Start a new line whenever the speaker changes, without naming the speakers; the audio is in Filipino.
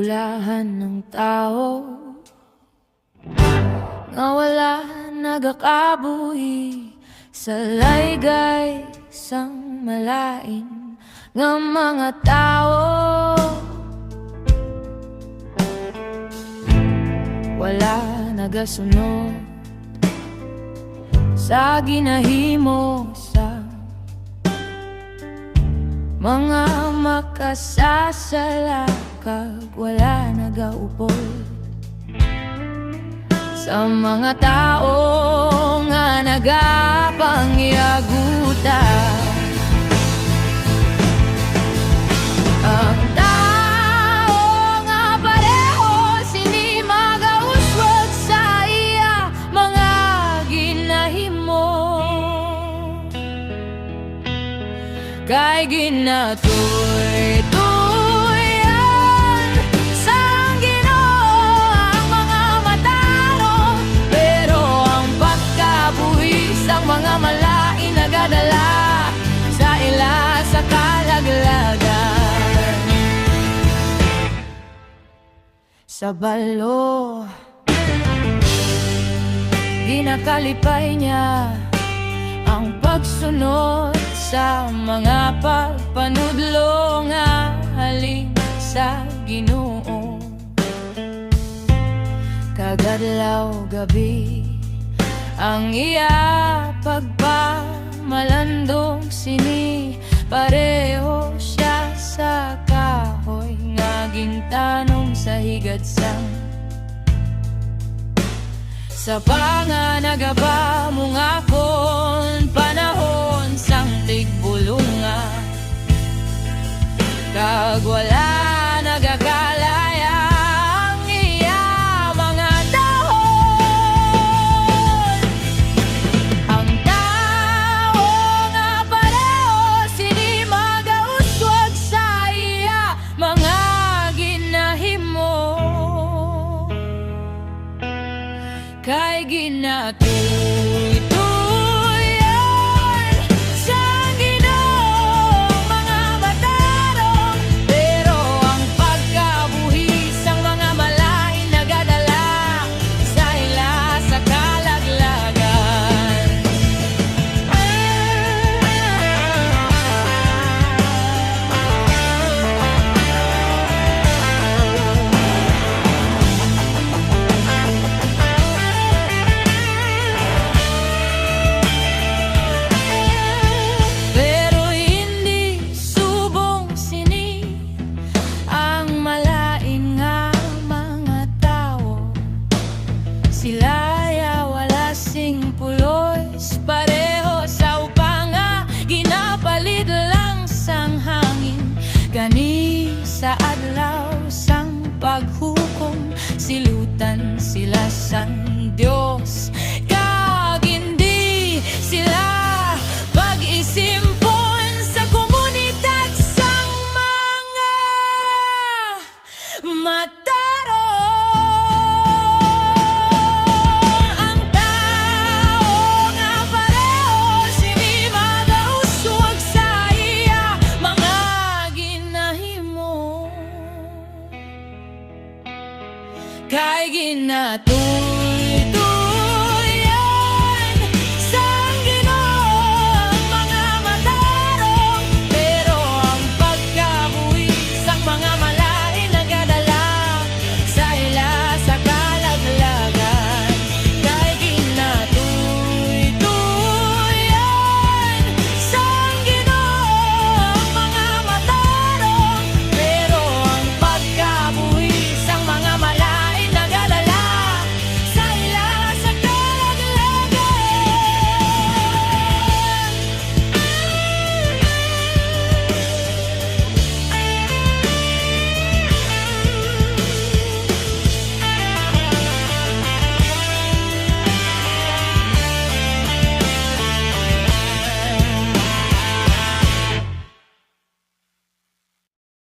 Pulahan ng tao nga wala nagakabuhi sa laygay sang malain nga mga tao. Wala nagasunod sa ginahimo sa mga makasasala, kag wala nagaupol sa mga tao nga nagapangyaguta. Ang tao nga pareho sini magauswag sa iya mga ginahimo, kay ginatuloy-tuloy mga malain nagadala sa ila sa kalaglagan. Sa balo ginakalipay niya ang pagsunod sa mga pagpanudlo nga halin sa Ginoo. Kagadlaw gabi ang iya pagpamalandong sini, pareho siya sa kahoy nga gintanong sa higad sang sa panganagaba mong akon panahon sang tigbulunga, kag wala nagakalaya ang iya mga dahon. Ang tao nga pareho sini magauswag sa iya mga ginahimo, kay ginatuloy-tuloyan sa Ginoong mga batarong, pero ang pagkabuhis ang mga malain nagadala sa ila sa kalaglagan. Pero hindi subong sini ang malain nga mga tao, sila ya wala sing pulos, pareho sa upanga ginapalit lang sang hangin. Gani sa adlaw sang paghukom silutan sila sang Dios, kag hindi sila pag-isimpon sa komunidad sang mga matarong. Ang tao nga pareho sini magauswag sa iya mga ginahimo, kay ginatuloy